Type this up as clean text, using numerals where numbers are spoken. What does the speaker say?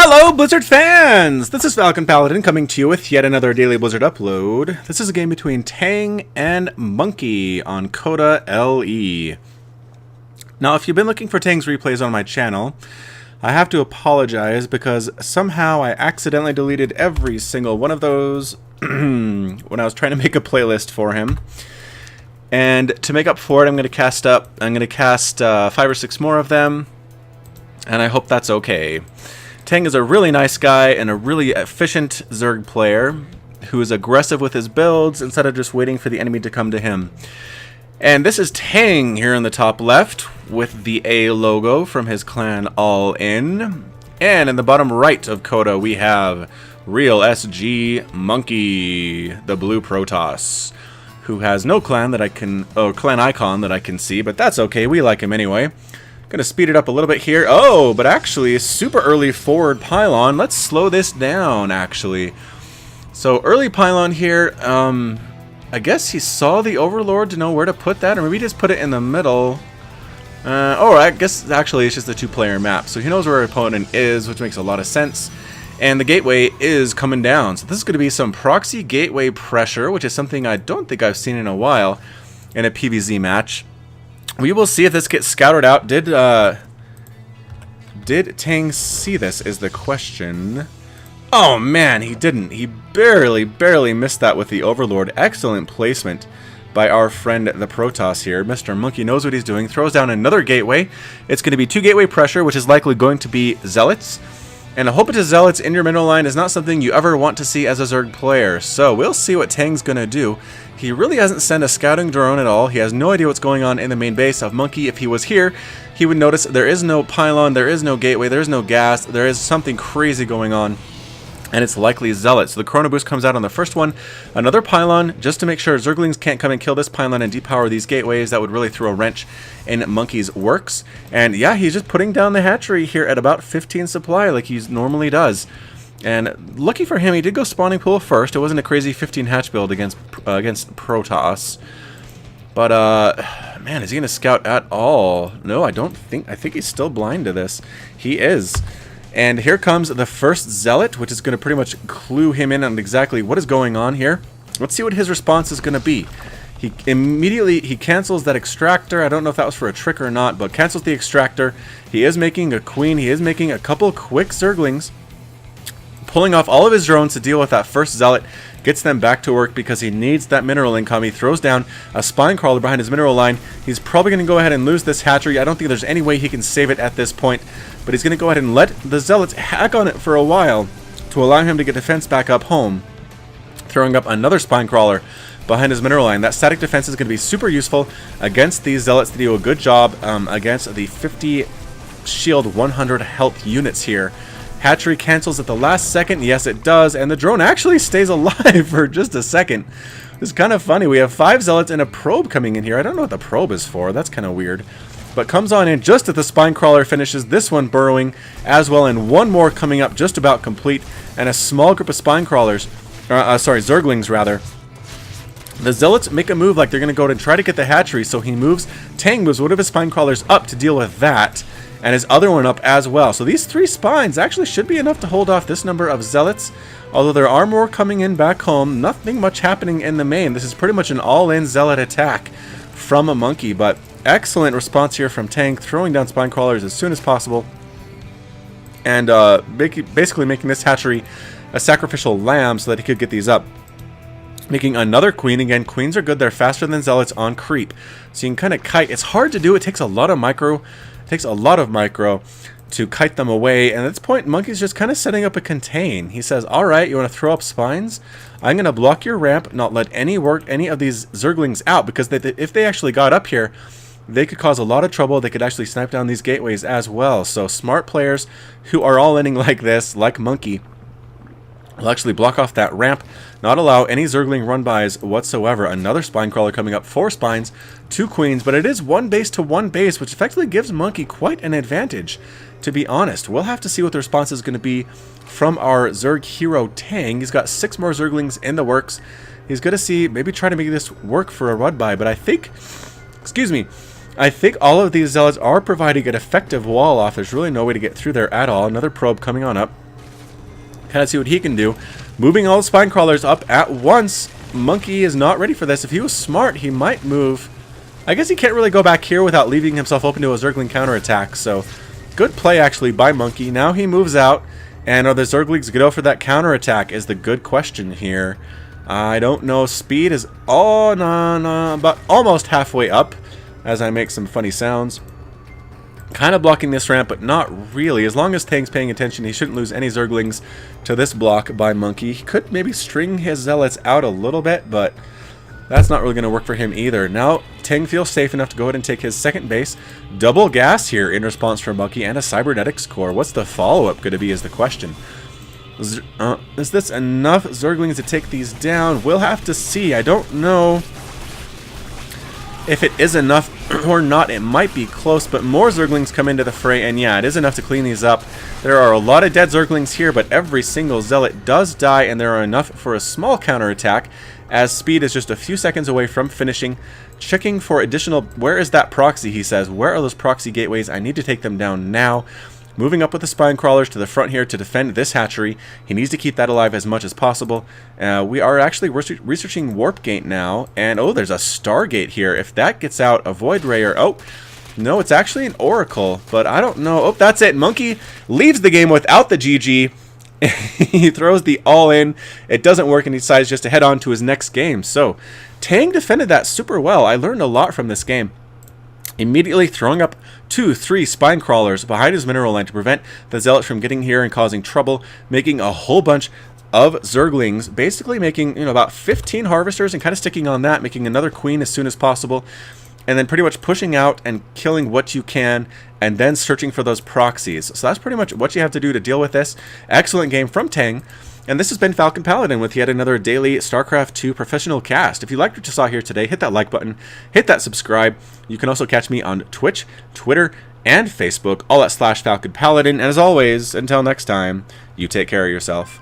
Hello, Blizzard fans! This is Falcon Paladin coming to you with yet another daily Blizzard upload. This is a game between Tang and Monkey on Coda LE. Now, if you've been looking for Tang's replays on my channel, I have to apologize because somehow I accidentally deleted every single one of those when I was trying to make a playlist for him. And to make up for it, I'm going to cast 5 or 6 more of them, and I hope that's okay. Tang is a really nice guy and a really efficient Zerg player who is aggressive with his builds instead of just waiting for the enemy to come to him. And this is Tang here in the top left with the A logo from his clan All In. And in the bottom right of Coda we have Real SG Monkey, the blue Protoss, who has no clan that clan icon that I can see, but that's okay, we like him anyway. Gonna speed it up a little bit here. Oh, but actually, super early forward pylon. Let's slow this down, actually. So, early pylon here. I guess he saw the Overlord to know where to put that, or maybe just put it in the middle. I guess actually it's just a 2-player map. So he knows where our opponent is, which makes a lot of sense. And the gateway is coming down. So this is going to be some proxy gateway pressure, which is something I don't think I've seen in a while in a PvZ match. We will see if this gets scouted out. Did Tang see this is the question. Oh man, he didn't. He barely missed that with the Overlord. Excellent placement by our friend the Protoss here. Mr. Monkey knows what he's doing. Throws down another gateway. It's going to be 2 gateway pressure, which is likely going to be Zealots. And a whole bunch of Zealots in your middle line is not something you ever want to see as a Zerg player. So we'll see what Tang's going to do. He really hasn't sent a scouting drone at all. He has no idea what's going on in the main base of Monkey. If he was here, he would notice there is no pylon, there is no gateway, there is no gas, there is something crazy going on. And it's likely Zealots. So the Chrono Boost comes out on the first one. Another pylon, just to make sure Zerglings can't come and kill this pylon and depower these gateways. That would really throw a wrench in Monkey's works. And yeah, he's just putting down the hatchery here at about 15 supply like he normally does. And lucky for him, he did go spawning pool first. It wasn't a crazy 15 hatch build against Protoss. But, man, is he going to scout at all? No, I think he's still blind to this. He is. And here comes the first Zealot, which is going to pretty much clue him in on exactly what is going on here. Let's see what his response is going to be. He cancels that extractor. I don't know if that was for a trick or not, but cancels the extractor. He is making a queen. He is making a couple quick Zerglings, pulling off all of his drones to deal with that first Zealot. Gets them back to work because he needs that mineral income. He throws down a spine crawler behind his mineral line. He's probably going to go ahead and lose this hatchery. I don't think there's any way he can save it at this point, but he's going to go ahead and let the Zealots hack on it for a while to allow him to get defense back up home. Throwing up another spine crawler behind his mineral line. That static defense is going to be super useful against these Zealots to do a good job against the 50 shield 100 health units here. Hatchery cancels at the last second. Yes, it does. And the drone actually stays alive for just a second. It's kind of funny. We have 5 Zealots and a probe coming in here. I don't know what the probe is for. That's kind of weird. But comes on in just as the spine crawler finishes. This one burrowing as well. And one more coming up just about complete. And a small group of spine crawlers. Zerglings rather. The Zealots make a move like they're going to go to try to get the hatchery. So he moves. Tang moves one of his spine crawlers up to deal with that. And his other one up as well. So these 3 spines actually should be enough to hold off this number of Zealots. Although there are more coming in back home. Nothing much happening in the main. This is pretty much an all-in Zealot attack from a Monkey. But excellent response here from Tang. Throwing down spine crawlers as soon as possible. And basically making this hatchery a sacrificial lamb so that he could get these up. Making another queen. Again, queens are good. They're faster than Zealots on creep. So you can kind of kite. It's hard to do. It takes a lot of micro. To kite them away, and at this point Monkey's just kind of setting up a contain. He says, alright, you want to throw up spines? I'm going to block your ramp, not let any of these Zerglings out, because if they actually got up here, they could cause a lot of trouble. They could actually snipe down these gateways as well. So smart players who are all inning like this, like Monkey, will actually block off that ramp, not allow any Zergling run-bys whatsoever. Another spine crawler coming up, 4 spines, 2 queens, but it is 1 base to 1 base, which effectively gives Monkey quite an advantage, to be honest. We'll have to see what the response is going to be from our Zerg hero Tang. He's got 6 more Zerglings in the works. He's going to see, maybe try to make this work for a run-by, but I think all of these Zealots are providing an effective wall off. There's really no way to get through there at all. Another probe coming on up. Kind of see what he can do. Moving all the spine crawlers up at once. Monkey is not ready for this. If he was smart, he might move. I guess he can't really go back here without leaving himself open to a Zergling counterattack. So, good play actually by Monkey. Now he moves out. And are the Zerglings go for that counterattack is the good question here. I don't know. Speed is about almost halfway up as I make some funny sounds. Kind of blocking this ramp, but not really. As long as Tang's paying attention, he shouldn't lose any Zerglings to this block by Monkey. He could maybe string his Zealots out a little bit, but that's not really going to work for him either. Now, Tang feels safe enough to go ahead and take his second base. Double gas here in response from Monkey and a Cybernetics core. What's the follow-up going to be is the question. Is this enough Zerglings to take these down? We'll have to see. I don't know if it is enough or not. It might be close, but more Zerglings come into the fray, and yeah, it is enough to clean these up. There are a lot of dead Zerglings here, but every single Zealot does die, and there are enough for a small counterattack, as Speed is just a few seconds away from finishing. Checking for additional... Where is that proxy, he says. Where are those proxy gateways? I need to take them down now. Moving up with the spine crawlers to the front here to defend this hatchery. He needs to keep that alive as much as possible. We are actually researching Warp Gate now. And, oh, there's a Stargate here. If that gets out, a Void Rayer... Oh, no, it's actually an Oracle. But I don't know. Oh, that's it. Monkey leaves the game without the GG. He throws the all-in. It doesn't work, and he decides just to head on to his next game. So, Tang defended that super well. I learned a lot from this game. Immediately throwing up 2-3 spine crawlers behind his mineral line to prevent the Zealots from getting here and causing trouble, making a whole bunch of Zerglings, basically making about 15 harvesters and kind of sticking on that, making another queen as soon as possible, and then pretty much pushing out and killing what you can, and then searching for those proxies. So that's pretty much what you have to do to deal with this. Excellent game from Tang. And this has been Falcon Paladin with yet another daily StarCraft 2 professional cast. If you liked what you saw here today, hit that like button, hit that subscribe. You can also catch me on Twitch, Twitter, and Facebook, all at /Falcon Paladin. And as always, until next time, you take care of yourself.